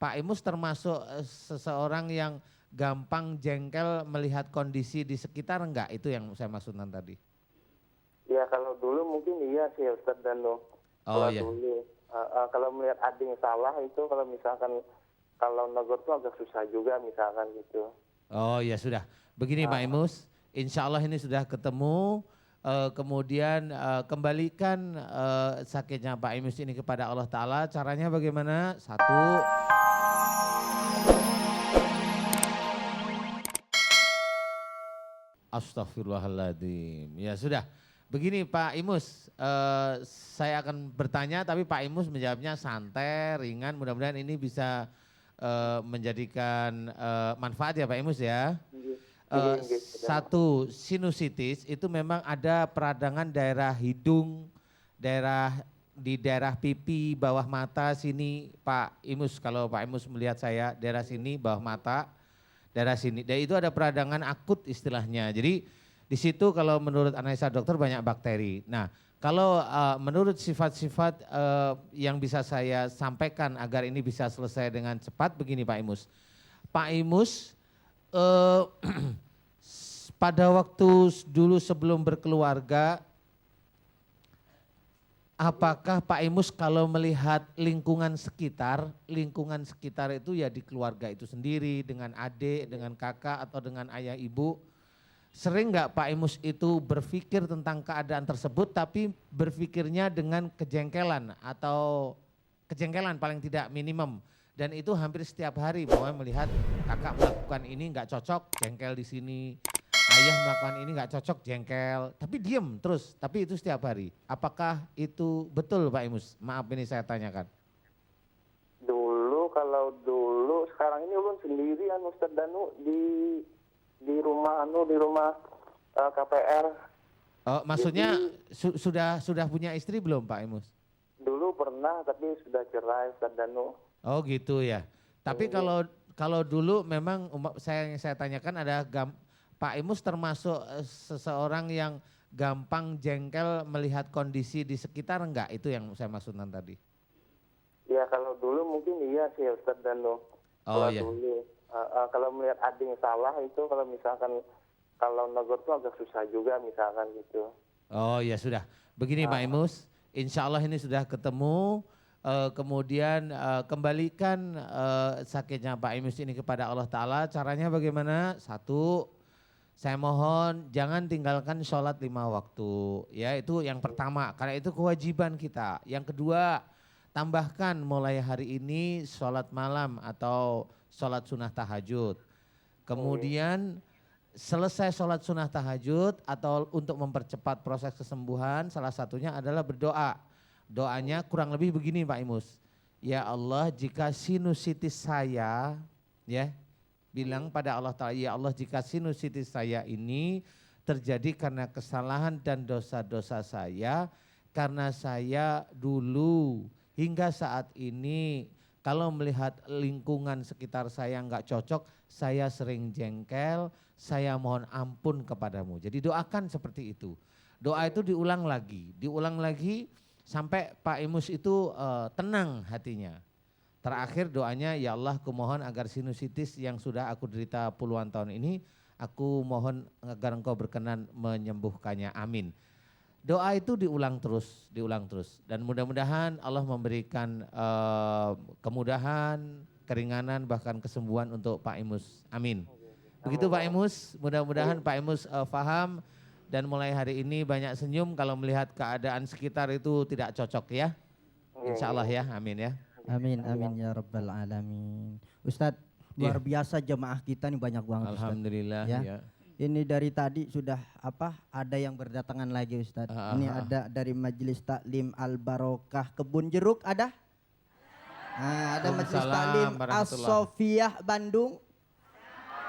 Pak Imus termasuk seseorang yang gampang jengkel melihat kondisi di sekitar enggak? Itu yang saya maksudkan tadi. Ya kalau dulu mungkin iya sih Ustadz Danu. Oh Kalau ya. dulu, kalau melihat ada yang salah itu kalau misalkan kalau negor tuh agak susah juga misalkan gitu. Oh ya sudah. Begini Pak Imus, insya Allah ini sudah ketemu. Kemudian kembalikan sakitnya Pak Imus ini kepada Allah Ta'ala. Caranya bagaimana? Satu. Astagfirullahaladzim. Ya sudah. Begini Pak Imus, saya akan bertanya tapi Pak Imus menjawabnya santai, ringan. Mudah-mudahan ini bisa menjadikan manfaat ya Pak Imus ya. Satu, sinusitis itu memang ada peradangan daerah hidung, di daerah pipi, bawah mata sini Pak Imus. Kalau Pak Imus melihat saya, daerah sini, bawah mata, daerah sini. Dan itu ada peradangan akut istilahnya. Jadi di situ kalau menurut analisa dokter banyak bakteri. Nah kalau menurut sifat-sifat yang bisa saya sampaikan agar ini bisa selesai dengan cepat begini Pak Imus. Pak Imus pada waktu dulu sebelum berkeluarga, apakah Pak Imus kalau melihat lingkungan sekitar itu ya di keluarga itu sendiri, dengan adik, dengan kakak atau dengan ayah ibu, sering nggak Pak Imus itu berpikir tentang keadaan tersebut tapi berpikirnya dengan kejengkelan atau kejengkelan paling tidak minimum. Dan itu hampir setiap hari bahwa melihat kakak melakukan ini nggak cocok, jengkel di sini. Ayah melakukan ini nggak cocok, jengkel. Tapi diem terus, tapi itu setiap hari. Apakah itu betul Pak Imus? Maaf ini saya tanyakan. Dulu kalau dulu sekarang ini ulun sendiri Ustadz Danu di rumah KPR. Oh, maksudnya sudah punya istri belum Pak Imus? Dulu pernah tapi sudah cerai Ustadz Danu. Oh gitu ya. Tapi kalau dulu memang yang saya tanyakan ada Pak Imus termasuk seseorang yang gampang jengkel melihat kondisi di sekitar enggak? Itu yang saya maksudkan tadi. Ya kalau dulu mungkin iya sih Ustadz Danu. Oh Kalau ya. dulu, kalau melihat ada yang salah itu kalau misalkan kalau negor tuh agak susah juga misalkan gitu. Oh ya sudah. Begini Pak Imus, insya Allah ini sudah ketemu. Kemudian kembalikan sakitnya Pak Imus ini kepada Allah Ta'ala. Caranya bagaimana? Satu, saya mohon jangan tinggalkan sholat 5 waktu. Ya itu yang pertama, karena itu kewajiban kita. Yang kedua, tambahkan mulai hari ini sholat malam atau sholat sunnah tahajud. Kemudian selesai sholat sunnah tahajud atau untuk mempercepat proses kesembuhan, salah satunya adalah berdoa. Doanya kurang lebih begini Pak Imus. Ya Allah, jika sinusitis saya, ya, bilang pada Allah Ta'ala, ya Allah jika sinusitis saya ini terjadi karena kesalahan dan dosa-dosa saya, karena saya dulu hingga saat ini kalau melihat lingkungan sekitar saya nggak cocok, saya sering jengkel, saya mohon ampun kepadamu. Jadi doakan seperti itu. Doa itu diulang lagi sampai Pak Imus itu tenang hatinya. Terakhir doanya, ya Allah kumohon agar sinusitis yang sudah aku derita puluhan tahun ini, aku mohon agar engkau berkenan menyembuhkannya, amin. Doa itu diulang terus. Dan mudah-mudahan Allah memberikan kemudahan, keringanan, bahkan kesembuhan untuk Pak Imus, amin. Begitu Pak Imus, mudah-mudahan Pak Imus paham. Dan mulai hari ini banyak senyum kalau melihat keadaan sekitar itu tidak cocok ya. Insya Allah ya, amin ya. Amin, amin ya rabbal alamin. Ustadz, luar biasa jemaah kita nih banyak banget Ustadz. Alhamdulillah ya. Ini dari tadi sudah ada yang berdatangan lagi Ustadz. Ini ada dari Majelis Taklim Al Barokah Kebun Jeruk ada? Nah, ada Majelis Taklim As-Sofiyah Bandung.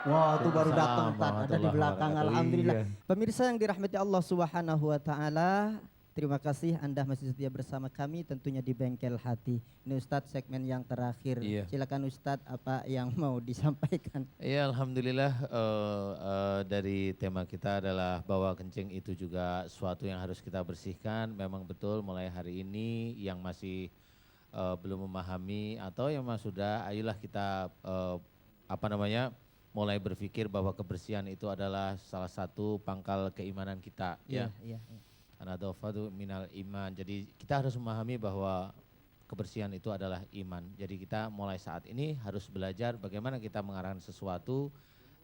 Wah, itu baru datang ada di belakang. Alhamdulillah. Pemirsa yang dirahmati Allah Subhanahu wa taala, terima kasih Anda masih setia bersama kami tentunya di Bengkel Hati. Ini Ustadz segmen yang terakhir. Silakan Ustadz, apa yang mau disampaikan? Iya, alhamdulillah dari tema kita adalah bahwa kencing itu juga suatu yang harus kita bersihkan. Memang betul mulai hari ini yang masih belum memahami atau yang memang sudah, ayolah kita mulai berpikir bahwa kebersihan itu adalah salah satu pangkal keimanan kita. Iya, Ya. iya, iya. An-nadhafatu minal iman. Jadi kita harus memahami bahwa kebersihan itu adalah iman. Jadi kita mulai saat ini harus belajar bagaimana kita mengarahkan sesuatu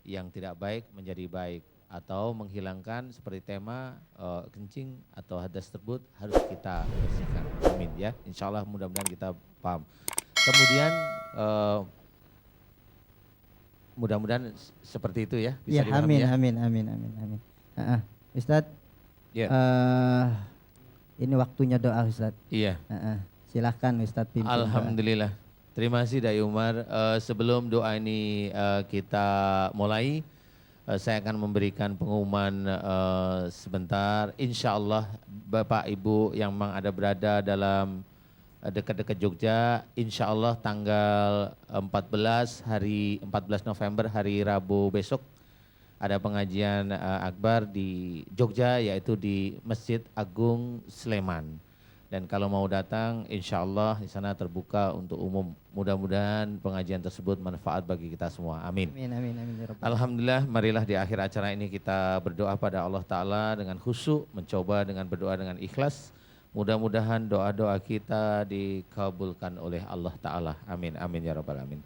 yang tidak baik menjadi baik, atau menghilangkan seperti tema kencing atau hadas tersebut harus kita bersihkan. Amin ya. Insya Allah mudah-mudahan kita paham. Kemudian mudah-mudahan seperti itu ya. Bisa dipahami ya. Amin. Ustadz, ini waktunya doa Ustadz. Iya. Silahkan Ustadz pimpin. Alhamdulillah. Terima kasih Dai Umar. Sebelum doa ini kita mulai, saya akan memberikan pengumuman sebentar. Insya Allah Bapak Ibu yang memang ada berada dalam dekat-dekat Jogja, insya Allah tanggal 14 November hari Rabu besok ada pengajian akbar di Jogja, yaitu di Masjid Agung Sleman. Dan kalau mau datang, insya Allah di sana terbuka untuk umum. Mudah-mudahan pengajian tersebut manfaat bagi kita semua. Amin. Amin. Ya Rabbal. Alhamdulillah, marilah di akhir acara ini kita berdoa pada Allah Ta'ala dengan khusyuk, mencoba dengan berdoa dengan ikhlas. Mudah-mudahan doa-doa kita dikabulkan oleh Allah Ta'ala. Amin, amin ya Rabbal Alamin.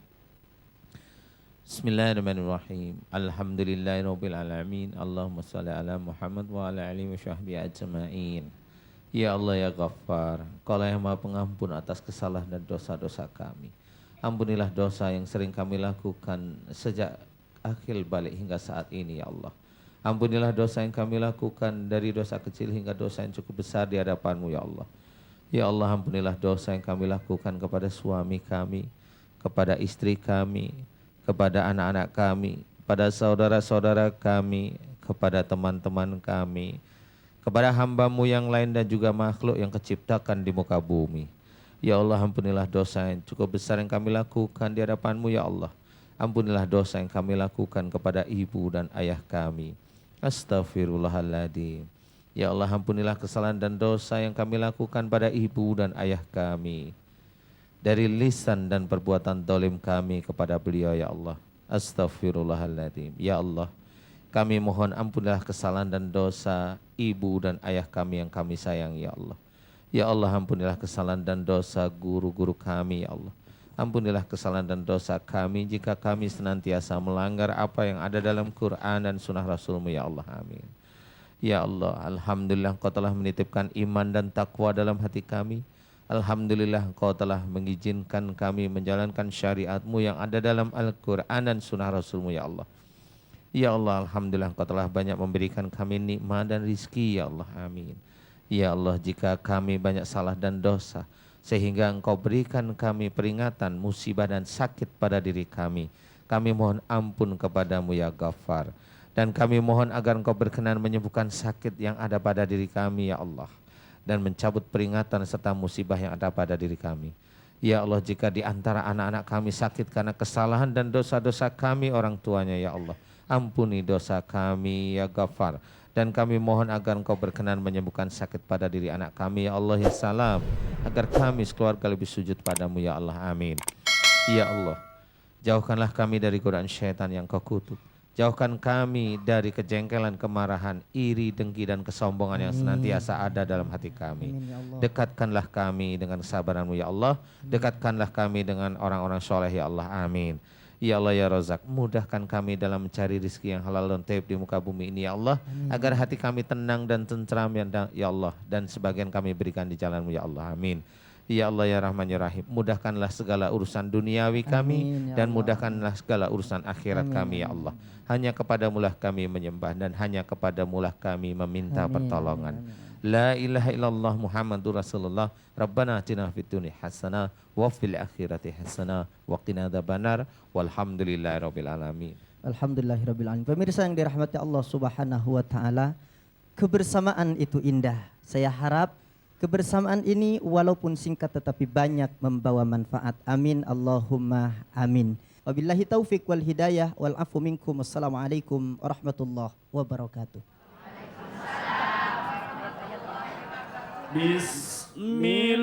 Bismillahirrahmanirrahim. Alhamdulillahirabbil alamin. Allahumma shalli ala Muhammad wa ala alihi wa sahbihi ajma'in. Ya Allah ya Ghaffar, Kaulah yang Maha Pengampun atas kesalahan dan dosa-dosa kami. Ampunilah dosa yang sering kami lakukan sejak akhir balik hingga saat ini ya Allah. Ampunilah dosa yang kami lakukan dari dosa kecil hingga dosa yang cukup besar di hadapan-Mu ya Allah. Ya Allah, ampunilah dosa yang kami lakukan kepada suami kami, kepada istri kami, kepada anak-anak kami, kepada saudara-saudara kami, kepada teman-teman kami, kepada hamba-Mu yang lain dan juga makhluk yang keciptakan di muka bumi. Ya Allah, ampunilah dosa yang cukup besar yang kami lakukan di hadapan-Mu ya Allah. Ampunilah dosa yang kami lakukan kepada ibu dan ayah kami. Astaghfirullahaladzim. Ya Allah, ampunilah kesalahan dan dosa yang kami lakukan pada ibu dan ayah kami, dari lisan dan perbuatan zalim kami kepada beliau ya Allah. Astaghfirullahaladzim. Ya Allah, kami mohon ampunilah kesalahan dan dosa ibu dan ayah kami yang kami sayang ya Allah. Ya Allah, ampunilah kesalahan dan dosa guru-guru kami ya Allah. Ampunilah kesalahan dan dosa kami jika kami senantiasa melanggar apa yang ada dalam Quran dan sunnah Rasul-Mu ya Allah. Amin. Ya Allah, alhamdulillah Engkau telah menitipkan iman dan takwa dalam hati kami. Alhamdulillah Engkau telah mengizinkan kami menjalankan syariat-Mu yang ada dalam Al-Quran dan sunnah Rasul-Mu ya Allah. Ya Allah, alhamdulillah Engkau telah banyak memberikan kami nikmat dan rizki ya Allah. Amin. Ya Allah, jika kami banyak salah dan dosa sehingga Engkau berikan kami peringatan, musibah dan sakit pada diri kami mohon ampun kepadamu ya Ghaffar. Dan kami mohon agar Engkau berkenan menyembuhkan sakit yang ada pada diri kami ya Allah, dan mencabut peringatan serta musibah yang ada pada diri kami. Ya Allah, jika di antara anak-anak kami sakit karena kesalahan dan dosa-dosa kami orang tuanya ya Allah, ampuni dosa kami ya Ghaffar. Dan kami mohon agar Engkau berkenan menyembuhkan sakit pada diri anak kami ya Allah ya Salam, agar kami sekeluarga lebih sujud padamu ya Allah. Amin. Ya Allah, jauhkanlah kami dari godaan syaitan yang Kau kutuk. Jauhkan kami dari kejengkelan, kemarahan, iri, dengki dan kesombongan yang senantiasa ada dalam hati kami. Dekatkanlah kami dengan kesabaran-Mu ya Allah. Dekatkanlah kami dengan orang-orang soleh ya Allah. Amin. Ya Allah ya Razak, mudahkan kami dalam mencari rizki yang halal dan thayyib di muka bumi ini ya Allah. Agar hati kami tenang dan tentram ya Allah. Dan sebagian kami berikan di jalan-Mu ya Allah. Amin. Ya Allah ya Rahman ya Rahim, mudahkanlah segala urusan duniawi kami dan mudahkanlah segala urusan akhirat kami ya Allah. Hanya kepadamu-lah kami menyembah dan hanya kepadamu-lah kami meminta pertolongan. La ilaha illallah Muhammadur Rasulullah. Rabbana atina fid dunya hasanah wa fil akhirati hasanah wa qina adzabannar. Walhamdulillahirabbil alamin. Alhamdulillahirabbil alamin. Pemirsa yang dirahmati Allah Subhanahu wa taala, kebersamaan itu indah. Saya harap kebersamaan ini walaupun singkat tetapi banyak membawa manfaat. Amin Allahumma amin. Wabillahi taufiq wal hidayah wal afu minkum. Wassalamualaikum warahmatullahi wabarakatuh. Bismillah.